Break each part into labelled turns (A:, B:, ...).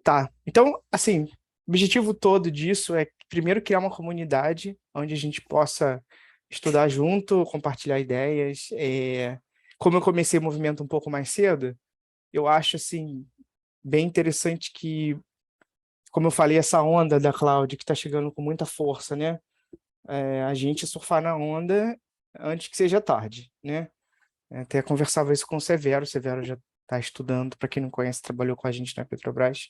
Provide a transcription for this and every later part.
A: Tá, então, assim, o objetivo todo disso é, primeiro, criar uma comunidade onde a gente possa estudar junto, compartilhar ideias. Como eu comecei o movimento um pouco mais cedo, eu acho, assim, bem interessante que, como eu falei, essa onda da cloud que está chegando com muita força, né? A gente surfar na onda antes que seja tarde, né? Até conversava isso com o Severo já está estudando, para quem não conhece, trabalhou com a gente na Petrobras,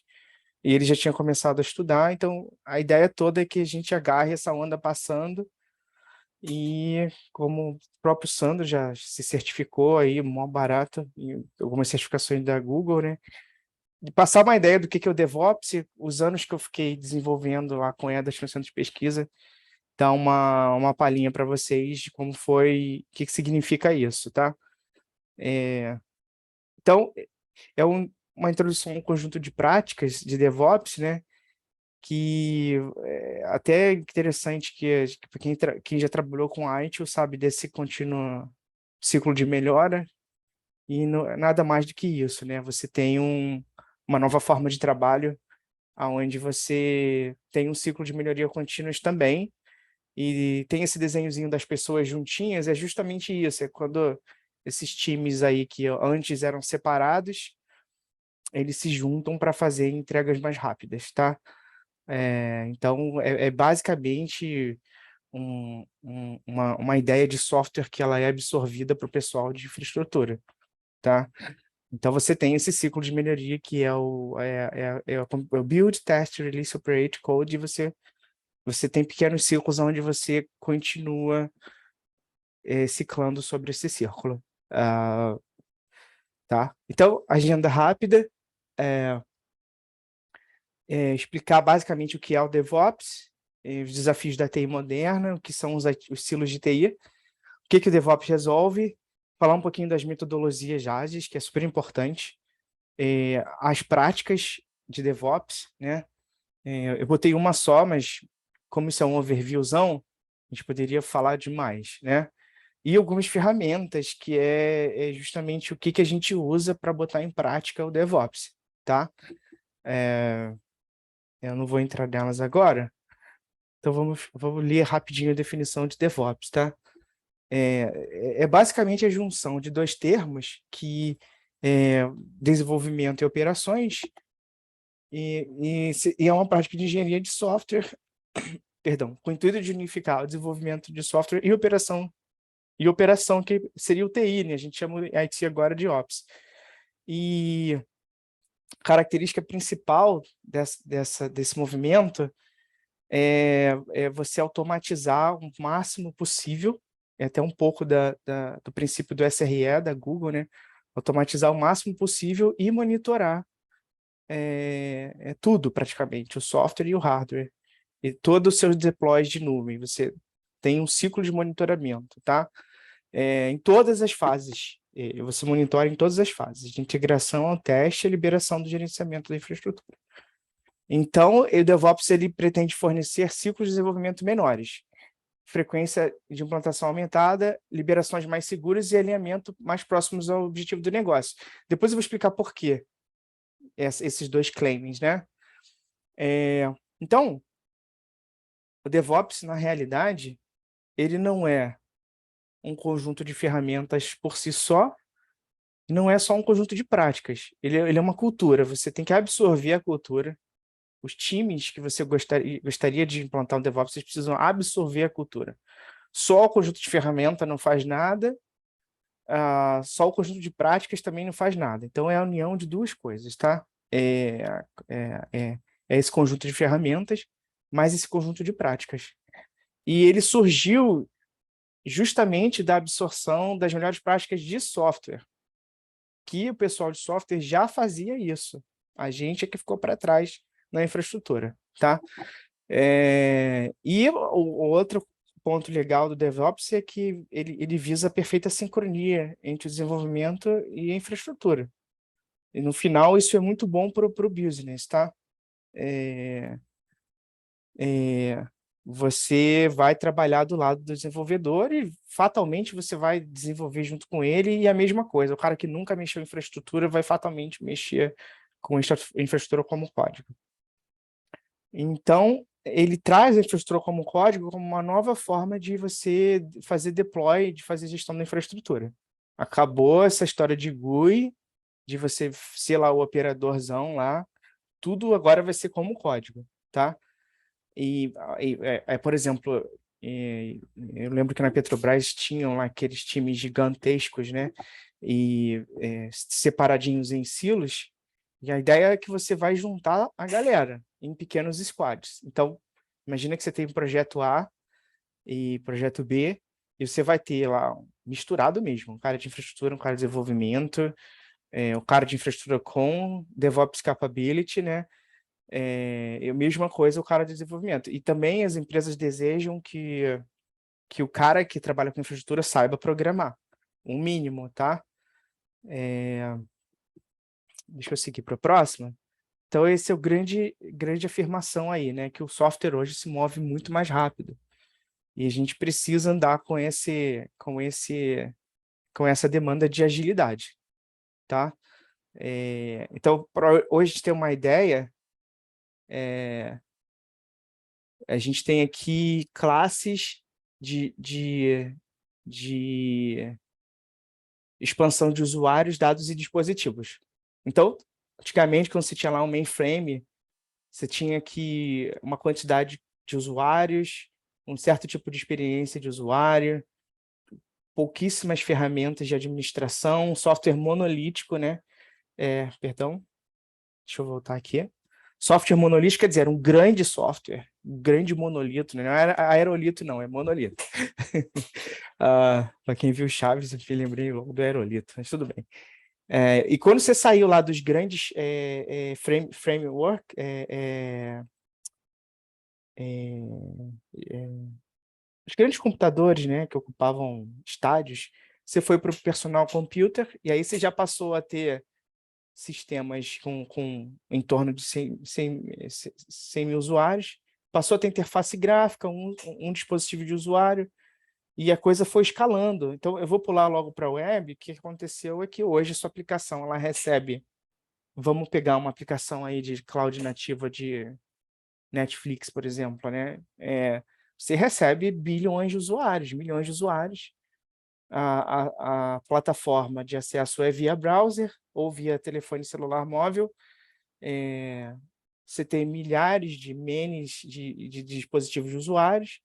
A: e ele já tinha começado a estudar, então a ideia toda é que a gente agarre essa onda passando, e como o próprio Sandro já se certificou aí, mó barato, e algumas certificações da Google, né? De passar uma ideia do que é o DevOps, os anos que eu fiquei desenvolvendo lá com EDAS no centro de pesquisa, dar uma palhinha para vocês de como foi, o que significa isso, tá? Então, é uma introdução a um conjunto de práticas de DevOps, né? Que é até interessante que para quem já trabalhou com ITIL sabe desse contínuo ciclo de melhora, e nada mais do que isso, né? Você tem uma nova forma de trabalho, onde você tem um ciclo de melhoria contínuas também, e tem esse desenhozinho das pessoas juntinhas, é justamente isso, é quando esses times aí que antes eram separados, eles se juntam para fazer entregas mais rápidas, tá? Então, é basicamente uma ideia de software que ela é absorvida para o pessoal de infraestrutura, tá? Então, você tem esse ciclo de melhoria que é o Build, Test, Release, Operate Code, e você tem pequenos ciclos onde você continua ciclando sobre esse círculo. Tá? Então, agenda rápida, explicar basicamente o que é o DevOps, os desafios da TI moderna, o que são os silos de TI, o que o DevOps resolve, falar um pouquinho das metodologias ágeis, que é super importante, as práticas de DevOps, né? Eu botei uma só, mas como isso é um overviewzão, a gente poderia falar demais, né? E algumas ferramentas, que é justamente o que a gente usa para botar em prática o DevOps, tá? Eu não vou entrar nelas agora, então vamos ler rapidinho a definição de DevOps, tá? É basicamente a junção de dois termos que desenvolvimento e operações, e é uma prática de engenharia de software, perdão, com o intuito de unificar o desenvolvimento de software e operação, que seria o TI, né? A gente chama o IT agora de Ops. E a característica principal desse movimento é você automatizar o máximo possível, até um pouco do princípio do SRE da Google, né? Automatizar o máximo possível e monitorar tudo praticamente, o software e o hardware, e todos os seus deploys de nuvem. Você tem um ciclo de monitoramento, tá? Em todas as fases. Você monitora em todas as fases, de integração ao teste e liberação do gerenciamento da infraestrutura. Então, o DevOps ele pretende fornecer ciclos de desenvolvimento menores, frequência de implantação aumentada, liberações mais seguras e alinhamento mais próximos ao objetivo do negócio. Depois eu vou explicar por quê esses dois claims, né? Então, o DevOps, na realidade, ele não é um conjunto de ferramentas por si só, não é só um conjunto de práticas. Ele é uma cultura, você tem que absorver a cultura. Os times que você gostaria de implantar um DevOps, vocês precisam absorver a cultura. Só o conjunto de ferramenta não faz nada, só o conjunto de práticas também não faz nada. Então, é a união de duas coisas, tá? É esse conjunto de ferramentas, mais esse conjunto de práticas. E ele surgiu justamente da absorção das melhores práticas de software, que o pessoal de software já fazia isso. A gente é que ficou para trás na infraestrutura, tá? E o outro ponto legal do DevOps é que ele visa a perfeita sincronia entre o desenvolvimento e a infraestrutura. E no final, isso é muito bom para o business, tá? Você vai trabalhar do lado do desenvolvedor e fatalmente você vai desenvolver junto com ele, e a mesma coisa, o cara que nunca mexeu em infraestrutura vai fatalmente mexer com infraestrutura como código. Então, ele traz a infraestrutura como código como uma nova forma de você fazer deploy, de fazer gestão da infraestrutura. Acabou essa história de GUI, de você ser lá o operadorzão lá, tudo agora vai ser como código, tá? Por exemplo, eu lembro que na Petrobras tinham lá aqueles times gigantescos, né? Separadinhos em silos, e a ideia é que você vai juntar a galera em pequenos squads. Então, imagina que você tem um projeto A e projeto B, e você vai ter lá misturado mesmo, um cara de infraestrutura, um cara de desenvolvimento, o cara de infraestrutura com DevOps Capability, né? A mesma coisa o cara de desenvolvimento. E também as empresas desejam que o cara que trabalha com infraestrutura saiba programar, um mínimo, tá? Deixa eu seguir para a próxima. Então, esse é o grande afirmação aí, né? Que o software hoje se move muito mais rápido. E a gente precisa andar com essa demanda de agilidade, tá? Então, para hoje ter uma ideia, a gente tem aqui classes de expansão de usuários, dados e dispositivos. Então, antigamente, quando você tinha lá um mainframe, você tinha aqui uma quantidade de usuários, um certo tipo de experiência de usuário, pouquíssimas ferramentas de administração, um software monolítico, né? Perdão, deixa eu voltar aqui. Software monolítico quer dizer, era um grande software, um grande monolito, né? Não era aerolito, não, é monolito. Para quem viu Chaves, eu me lembrei logo do aerolito, mas tudo bem. E quando você saiu lá dos grandes framework, os grandes computadores, né, que ocupavam estádios, você foi para o personal computer, e aí você já passou a ter sistemas com em torno de 100 mil usuários, passou a ter interface gráfica, um dispositivo de usuário, e a coisa foi escalando. Então, eu vou pular logo para a web. O que aconteceu é que hoje a sua aplicação ela recebe, vamos pegar uma aplicação aí de cloud nativa de Netflix, por exemplo, né? Você recebe bilhões de usuários, milhões de usuários. A plataforma de acesso é via browser ou via telefone celular móvel. Você tem milhares de mains de dispositivos de usuários.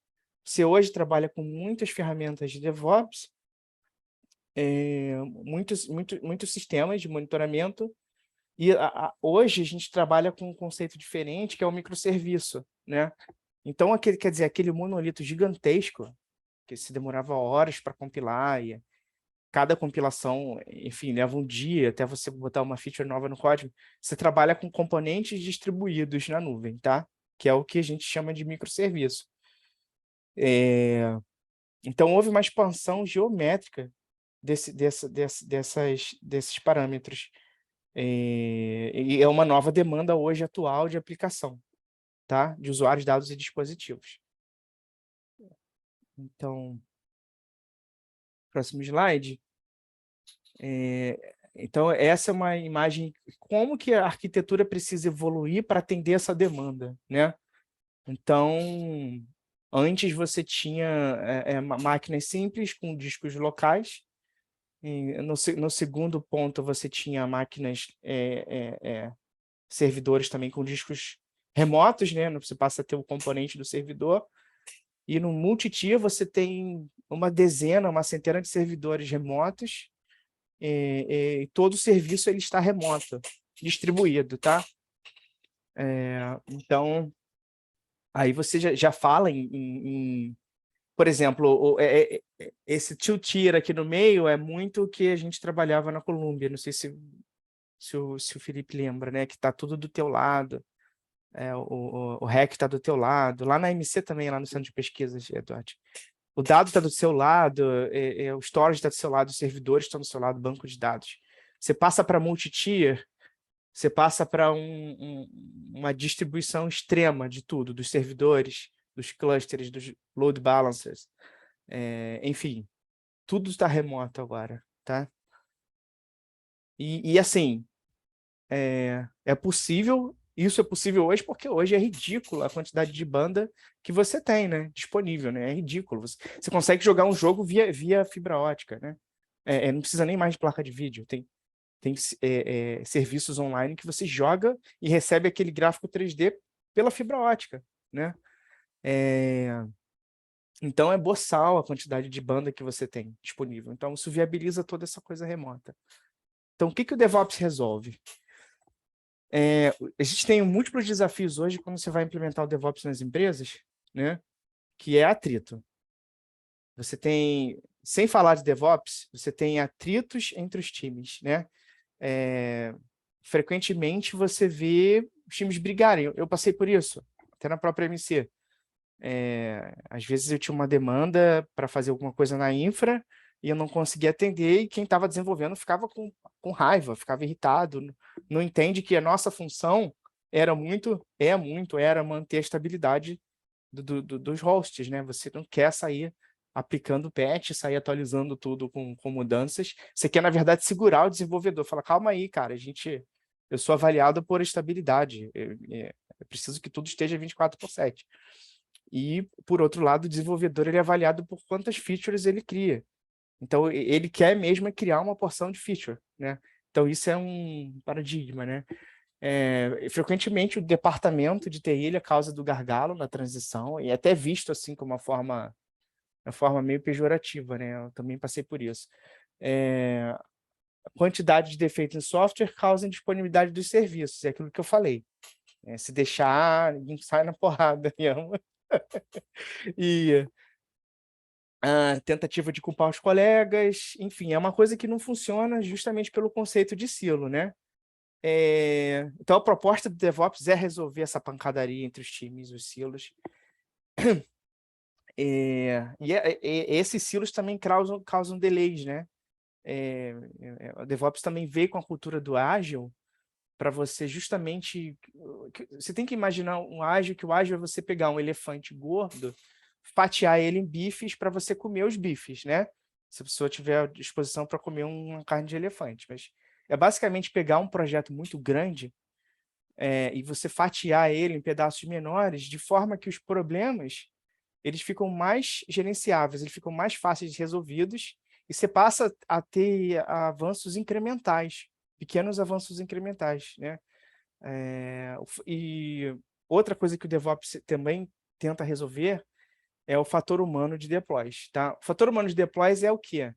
A: Você hoje trabalha com muitas ferramentas de DevOps, muitos sistemas de monitoramento, e hoje a gente trabalha com um conceito diferente, que é o microserviço, né? Então, quer dizer, aquele monolito gigantesco, que se demorava horas para compilar, e cada compilação, enfim, leva um dia até você botar uma feature nova no código, você trabalha com componentes distribuídos na nuvem, tá? Que é o que a gente chama de microserviço. Então, houve uma expansão geométrica desses parâmetros. E é uma nova demanda hoje atual de aplicação, tá? De usuários, dados e dispositivos. Então, próximo slide. Então, essa é uma imagem como que a arquitetura precisa evoluir para atender essa demanda, né? Então, antes você tinha máquinas simples com discos locais. No segundo ponto, você tinha máquinas, servidores também com discos remotos, né? Você passa a ter o componente do servidor. E no multi-tier você tem uma centena de servidores remotos, e todo o serviço ele está remoto, distribuído, tá? Então, aí você já fala por exemplo, esse two-tier aqui no meio é muito o que a gente trabalhava na Columbia, não sei se o Felipe lembra, né? Que está tudo do teu lado, o REC está do teu lado, lá na MC também, lá no centro de pesquisas, Eduardo. O dado está do seu lado, o storage está do seu lado, os servidores estão do seu lado, banco de dados. Você passa para multi-tier, você passa para uma distribuição extrema de tudo, dos servidores, dos clusters, dos load balancers, enfim, tudo está remoto agora, tá? E assim, É possível, isso é possível hoje porque hoje é ridículo a quantidade de banda que você tem, né, disponível, né? É ridículo. Você consegue jogar um jogo via fibra ótica, né? Não precisa nem mais de placa de vídeo. Tem serviços online que você joga e recebe aquele gráfico 3D pela fibra ótica, né? Então é boçal a quantidade de banda que você tem disponível. Então isso viabiliza toda essa coisa remota. Então o que o DevOps resolve? A gente tem múltiplos desafios hoje quando você vai implementar o DevOps nas empresas, né? Que é atrito. Você tem, sem falar de DevOps, você tem atritos entre os times, né? Frequentemente você vê os times brigarem. Eu passei por isso, até na própria MC. Às vezes eu tinha uma demanda para fazer alguma coisa na infra e eu não conseguia atender, e quem estava desenvolvendo ficava com raiva, ficava irritado, não entende que a nossa função era manter a estabilidade dos hosts, né? Você não quer sair aplicando patch, sair atualizando tudo com mudanças. Você quer, na verdade, segurar o desenvolvedor. Fala, calma aí, cara, eu sou avaliado por estabilidade. Eu preciso que tudo esteja 24/7. E, por outro lado, o desenvolvedor ele é avaliado por quantas features ele cria. Então, ele quer mesmo criar uma porção de feature, né? Então, isso é um paradigma, né? Frequentemente, o departamento de TI ele é a causa do gargalo na transição, e é até visto assim como uma forma meio pejorativa, né? Eu também passei por isso. A quantidade de defeitos em software causa indisponibilidade dos serviços, é aquilo que eu falei. Se deixar, ninguém sai na porrada. E a tentativa de culpar os colegas, enfim, é uma coisa que não funciona justamente pelo conceito de silo, né? Então, a proposta do DevOps é resolver essa pancadaria entre os times, os silos. Esses silos também causam delays, né? O DevOps também veio com a cultura do ágil para você justamente... Você tem que imaginar um ágil, que o ágil é você pegar um elefante gordo, fatiar ele em bifes para você comer os bifes, né? Se a pessoa tiver disposição para comer uma carne de elefante. Mas é basicamente pegar um projeto muito grande e você fatiar ele em pedaços menores, de forma que os problemas eles ficam mais gerenciáveis, eles ficam mais fáceis de resolvidos, e você passa a ter avanços incrementais, pequenos avanços incrementais, né? E outra coisa que o DevOps também tenta resolver é o fator humano de deploys, tá? O fator humano de deploys é o quê?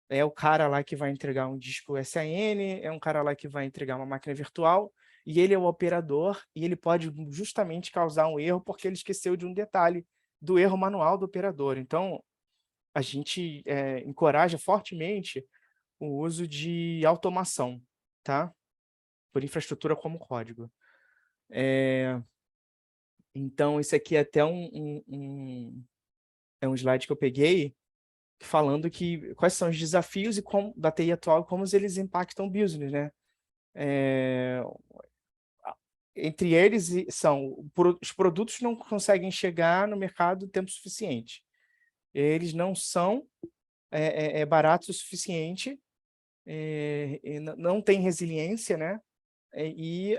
A: É o cara lá que vai entregar um disco SAN, é um cara lá que vai entregar uma máquina virtual, e ele é o operador, e ele pode justamente causar um erro porque ele esqueceu de um detalhe do erro manual do operador. Então, a gente encoraja fortemente o uso de automação, tá? Por infraestrutura como código. Então, esse aqui é até um slide que eu peguei, falando quais são os desafios da TI atual, como eles impactam o business, né? Entre eles são os produtos não conseguem chegar no mercado tempo suficiente. Eles não são baratos o suficiente, não tem resiliência, né? E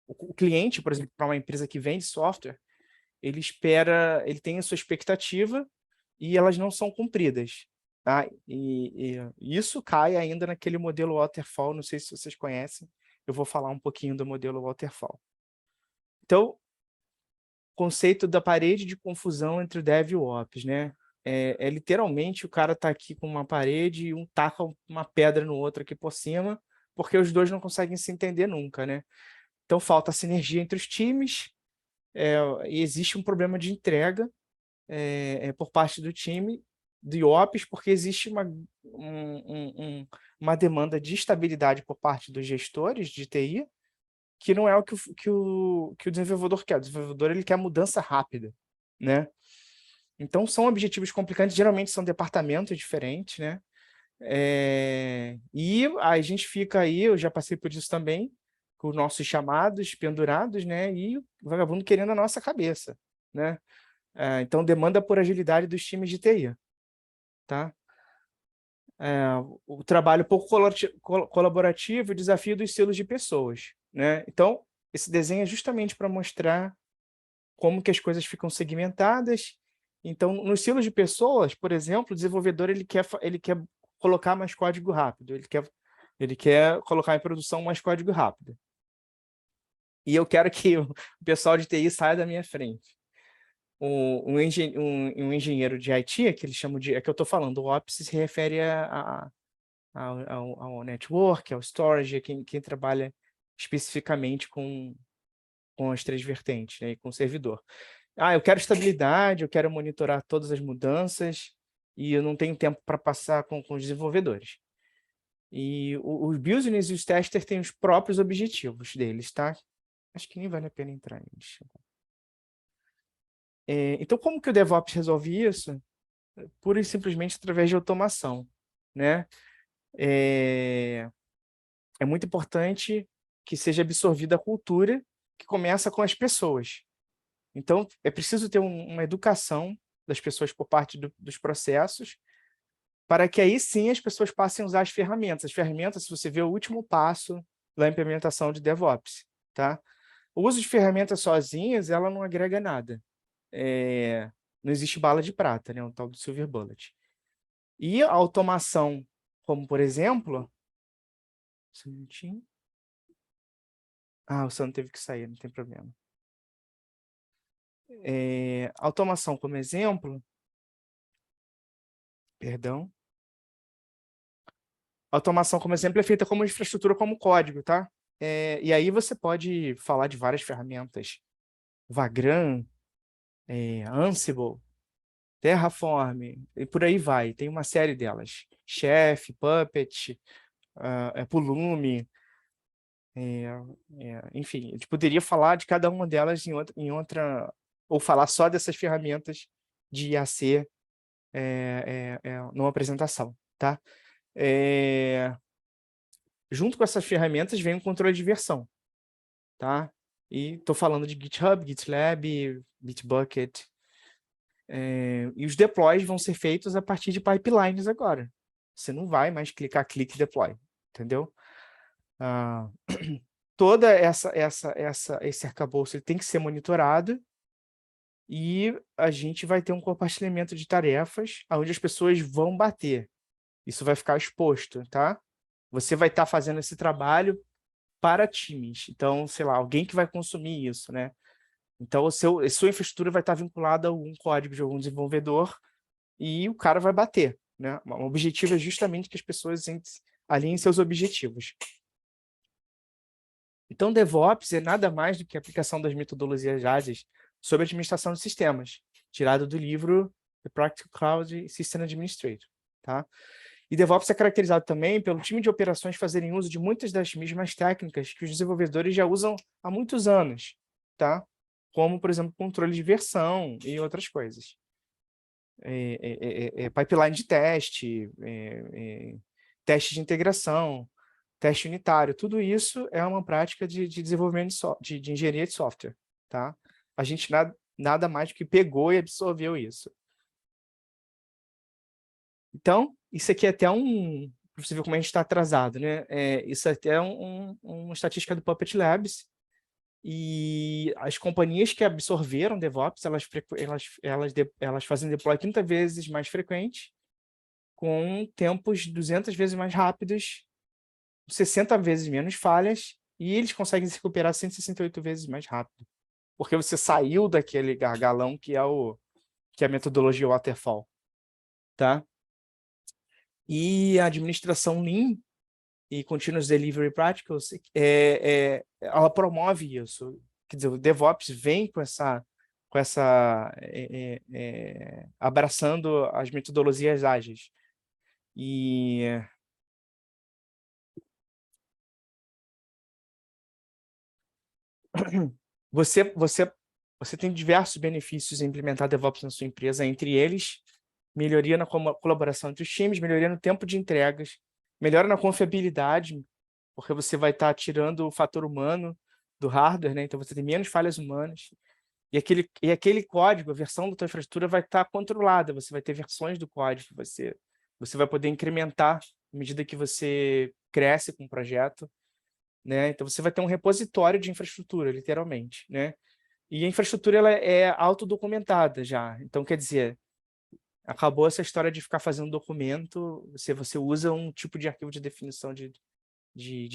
A: o cliente, por exemplo, para uma empresa que vende software, ele tem a sua expectativa e elas não são cumpridas. Tá? E isso cai ainda naquele modelo waterfall, não sei se vocês conhecem, eu vou falar um pouquinho do modelo waterfall. Então, conceito da parede de confusão entre o Dev e o Ops, né? Literalmente o cara está aqui com uma parede e taca uma pedra no outro aqui por cima, porque os dois não conseguem se entender nunca, né? Então falta sinergia entre os times, e existe um problema de entrega por parte do time de Ops, porque existe uma demanda de estabilidade por parte dos gestores de TI, que não é o que o desenvolvedor quer. O desenvolvedor ele quer mudança rápida, né? Então, são objetivos complicantes, geralmente são departamentos diferentes, né? E a gente fica aí, eu já passei por isso também, com os nossos chamados pendurados, né? E o vagabundo querendo a nossa cabeça, né? Então, demanda por agilidade dos times de TI, tá? o trabalho pouco colaborativo e o desafio dos silos de pessoas, né? Então, esse desenho é justamente para mostrar como que as coisas ficam segmentadas. Então, nos silos de pessoas, por exemplo, o desenvolvedor ele quer colocar mais código rápido, ele quer colocar em produção mais código rápido. E eu quero que o pessoal de TI saia da minha frente. Um engenheiro de IT, que eles chamam de... É que eu estou falando, o Ops se refere ao network, ao storage, quem trabalha especificamente com as três vertentes, né, e com o servidor. Eu quero estabilidade, eu quero monitorar todas as mudanças e eu não tenho tempo para passar com os desenvolvedores. E os business e os testers têm os próprios objetivos deles, tá? Acho que nem vale a pena entrar nisso. Então, como que o DevOps resolve isso? Pura e simplesmente através de automação, né? É muito importante que seja absorvida a cultura que começa com as pessoas. Então, é preciso ter uma educação das pessoas por parte dos processos, para que aí sim as pessoas passem a usar as ferramentas. As ferramentas, se você vê o último passo da implementação de DevOps, tá? O uso de ferramentas sozinhas, ela não agrega nada. Não existe bala de prata, né? Um tal do Silver Bullet. E a automação, como por exemplo... Só um minutinho. O Sandro teve que sair, não tem problema. Automação como exemplo... Perdão. Automação como exemplo é feita como infraestrutura, como código, tá? E aí você pode falar de várias ferramentas. Vagrant, Ansible, Terraform, e por aí vai. Tem uma série delas. Chef, Puppet, Pulumi. Enfim, a gente poderia falar de cada uma delas em outra ou falar só dessas ferramentas de IAC numa apresentação, tá? Junto com essas ferramentas vem o controle de versão, tá? E estou falando de GitHub, GitLab, Bitbucket. E os deploys vão ser feitos a partir de pipelines agora. Você não vai mais clicar click deploy, entendeu? Toda esse arcabouço ele tem que ser monitorado e a gente vai ter um compartilhamento de tarefas onde as pessoas vão bater. Isso vai ficar exposto, tá? Você vai estar fazendo esse trabalho para times. Então, sei lá, alguém que vai consumir isso, né? Então, a sua infraestrutura vai estar vinculada a um código de algum desenvolvedor e o cara vai bater, né? O objetivo é justamente que as pessoas alinhem seus objetivos. Então, DevOps é nada mais do que a aplicação das metodologias ágeis sobre administração de sistemas, tirado do livro The Practical Cloud System Administrator, tá? E DevOps é caracterizado também pelo time de operações fazerem uso de muitas das mesmas técnicas que os desenvolvedores já usam há muitos anos, tá? Como, por exemplo, controle de versão e outras coisas. Pipeline de teste, teste de integração, teste unitário, tudo isso é uma prática de desenvolvimento de engenharia de software, tá? A gente nada mais do que pegou e absorveu isso. Então, isso aqui é até você ver como a gente está atrasado, né? Isso até é uma estatística do Puppet Labs, e as companhias que absorveram DevOps, elas fazem deploy 30 vezes mais frequente, com tempos 200 vezes mais rápidos, 60 vezes menos falhas, e eles conseguem se recuperar 168 vezes mais rápido, porque você saiu daquele gargalão que é a metodologia Waterfall, tá? E a administração Lean e Continuous Delivery Practices, ela promove isso. Quer dizer, o DevOps vem abraçando as metodologias ágeis. E você tem diversos benefícios em implementar DevOps na sua empresa, entre eles, melhoria na colaboração entre os times, melhoria no tempo de entregas, melhora na confiabilidade, porque você vai estar tirando o fator humano do hardware, né? Então você tem menos falhas humanas. E aquele código, a versão da tua infraestrutura vai estar controlada, você vai ter versões do código que você Você vai poder incrementar à medida que você cresce com o projeto, né? Então, você vai ter um repositório de infraestrutura, literalmente, né? E a infraestrutura ela é autodocumentada já. Então, quer dizer, acabou essa história de ficar fazendo documento, você usa um tipo de arquivo de definição de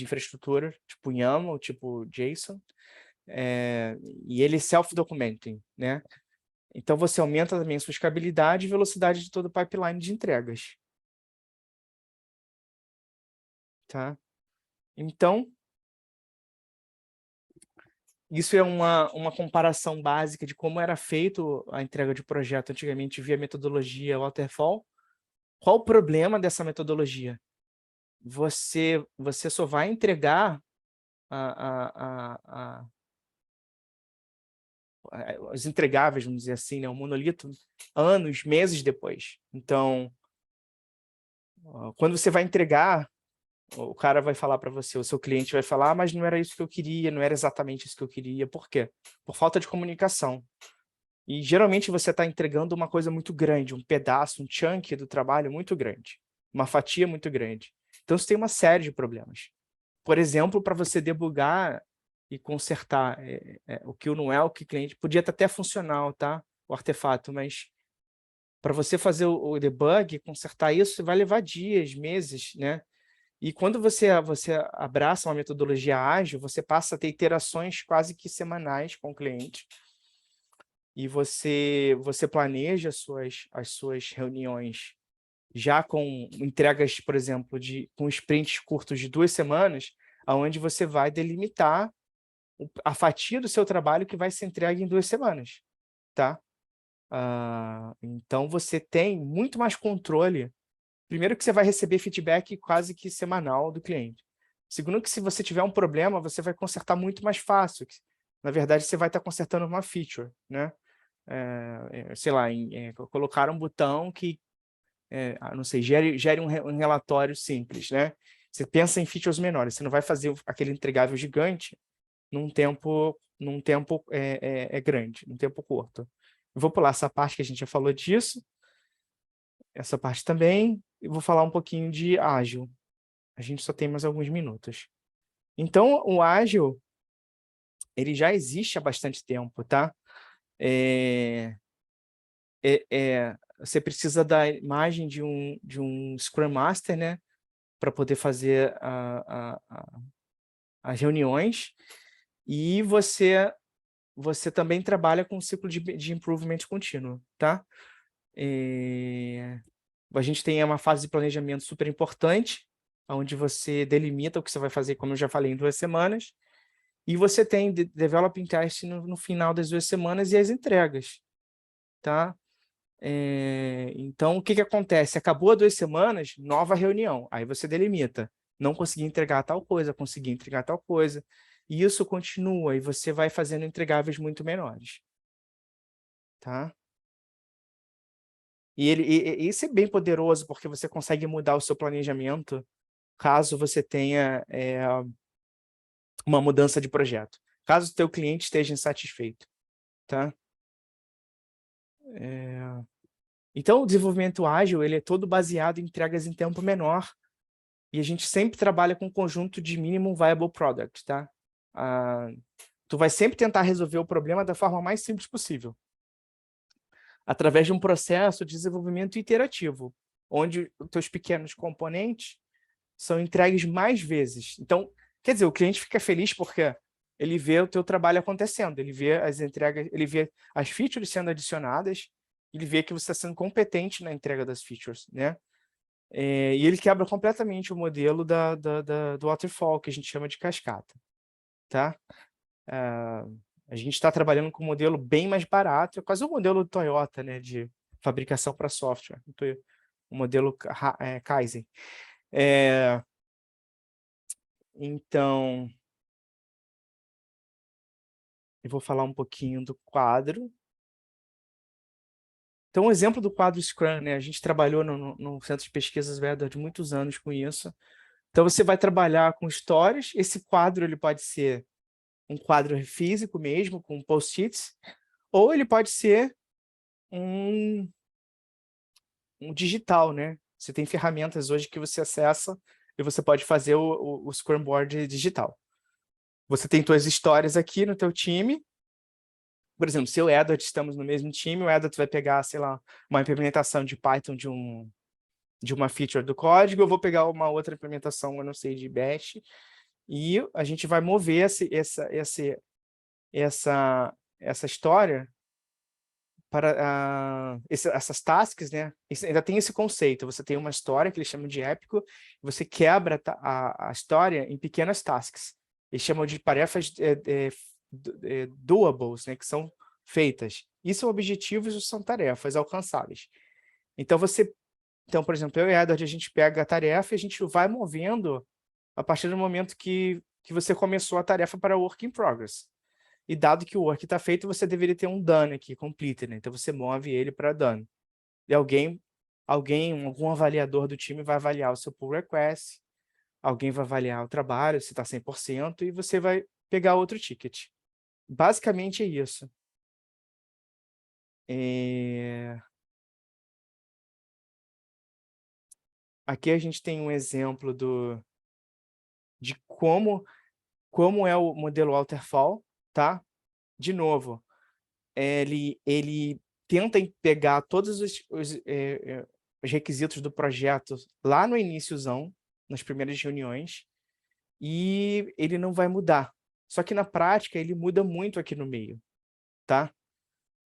A: infraestrutura, tipo YAML, tipo JSON, e ele é self-documenting, né? Então, você aumenta também a sua escalabilidade e velocidade de todo o pipeline de entregas. Tá? Então, isso é uma comparação básica de como era feito a entrega de projeto antigamente via metodologia Waterfall. Qual o problema dessa metodologia? Você só vai entregar os entregáveis, vamos dizer assim, né, o monolito, anos, meses depois. Então, quando você vai entregar, o cara vai falar para você, o seu cliente vai falar, mas não era isso que eu queria, não era exatamente isso que eu queria. Por quê? Por falta de comunicação. E geralmente você está entregando uma coisa muito grande, um pedaço, um chunk do trabalho muito grande, uma fatia muito grande. Então, você tem uma série de problemas. Por exemplo, para você debugar e consertar o que não é o que o cliente... Podia estar até funcional, tá? O artefato, mas para você fazer o debug, consertar isso, vai levar dias, meses, né? E quando você abraça uma metodologia ágil, você passa a ter iterações quase que semanais com o cliente. E você planeja as suas reuniões já com entregas, por exemplo, com sprints curtos de 2 semanas, onde você vai delimitar a fatia do seu trabalho que vai ser entregue em 2 semanas. Tá? Então, você tem muito mais controle. Primeiro que você vai receber feedback quase que semanal do cliente. Segundo que se você tiver um problema, você vai consertar muito mais fácil. Na verdade, você vai estar consertando uma feature, né? Sei lá, colocar um botão que, não sei, gere um relatório simples, né? Você pensa em features menores, você não vai fazer aquele entregável gigante num tempo grande, num tempo curto. Eu vou pular essa parte que a gente já falou disso, essa parte também, e vou falar um pouquinho de ágil. A gente só tem mais alguns minutos. Então, o ágil, ele já existe há bastante tempo, tá? Você precisa da imagem de um Scrum Master, né? Para poder fazer as reuniões. E você também trabalha com um ciclo de improvement contínuo, tá? A gente tem uma fase de planejamento super importante, onde você delimita o que você vai fazer, como eu já falei, em 2 semanas, e você tem developing test no final das 2 semanas e as entregas, tá? Então, o que acontece? Acabou as 2 semanas, nova reunião, aí você delimita. Não consegui entregar tal coisa, consegui entregar tal coisa, e isso continua, e você vai fazendo entregáveis muito menores. Tá? E isso é bem poderoso, porque você consegue mudar o seu planejamento caso você tenha uma mudança de projeto. Caso o teu cliente esteja insatisfeito. Tá? Então, o desenvolvimento ágil ele é todo baseado em entregas em tempo menor, e a gente sempre trabalha com um conjunto de minimum viable product. Tá? Tu vai sempre tentar resolver o problema da forma mais simples possível, através de um processo de desenvolvimento iterativo, onde os teus pequenos componentes são entregues mais vezes. Então, quer dizer, o cliente fica feliz porque ele vê o teu trabalho acontecendo, ele vê as entregas, ele vê as features sendo adicionadas, ele vê que você está sendo competente na entrega das features, né? E ele quebra completamente o modelo do waterfall, que a gente chama de cascata, tá? A gente está trabalhando com um modelo bem mais barato, é quase o modelo do Toyota, né, de fabricação para software, o modelo Kaizen. Então, eu vou falar um pouquinho do quadro. Então, um exemplo do quadro Scrum, né? A gente trabalhou no Centro de Pesquisas Vedor de muitos anos com isso. Então, você vai trabalhar com stories. Esse quadro ele pode ser um quadro físico mesmo, com post-its, ou ele pode ser um digital, né? Você tem ferramentas hoje que você acessa e você pode fazer o Scrum Board digital. Você tem suas histórias aqui no teu time. Por exemplo, se eu e o Edward estamos no mesmo time, o Edward vai pegar, sei lá, uma implementação de Python de uma feature do código, eu vou pegar uma outra implementação, eu não sei, de Bash, e a gente vai mover essa história para essas tasks, né? Ainda tem esse conceito, você tem uma história que eles chamam de épico, você quebra a história em pequenas tasks. Eles chamam de tarefas doables, né? Que são feitas. Isso são objetivos ou são tarefas alcançáveis. Então, por exemplo, eu e a Edward, a gente pega a tarefa e a gente vai movendo a partir do momento que você começou a tarefa para work in progress. E dado que o work está feito, você deveria ter um done aqui, completed, né? Então você move ele para done. E algum avaliador do time vai avaliar o seu pull request, alguém vai avaliar o trabalho, se está 100%, e você vai pegar outro ticket. Basicamente é isso. Aqui a gente tem um exemplo de como é o modelo waterfall, tá? De novo, ele tenta pegar todos os requisitos do projeto lá no iníciozão, nas primeiras reuniões, e ele não vai mudar. Só que na prática ele muda muito aqui no meio, tá?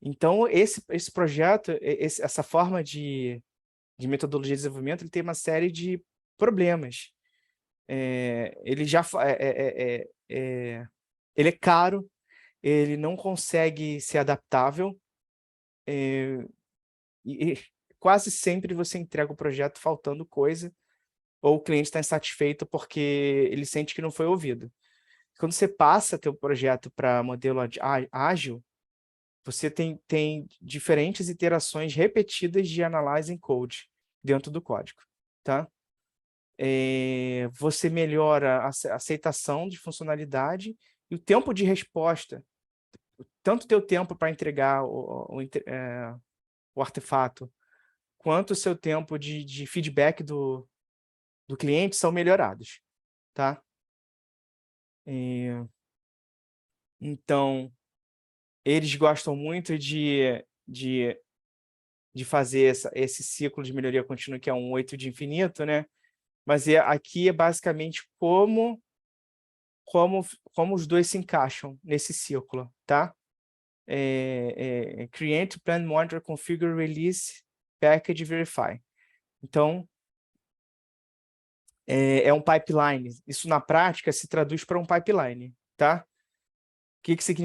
A: Então esse projeto, essa forma de metodologia de desenvolvimento, ele tem uma série de problemas. Ele é caro, ele não consegue ser adaptável, e quase sempre você entrega o projeto faltando coisa, ou o cliente está insatisfeito porque ele sente que não foi ouvido. Quando você passa teu projeto para modelo ágil, você tem diferentes iterações repetidas de analyzing code dentro do código, tá? Você melhora a aceitação de funcionalidade e o tempo de resposta, tanto o teu tempo para entregar o artefato, quanto o seu tempo de feedback do cliente são melhorados, tá? Então, eles gostam muito de fazer esse ciclo de melhoria contínua, que é um 8 de infinito, né? Mas aqui é basicamente como os dois se encaixam nesse ciclo, tá? Create, Plan, Monitor, Configure, Release, Package, Verify. Então, é um pipeline. Isso, na prática, se traduz para um pipeline, tá? O que significa?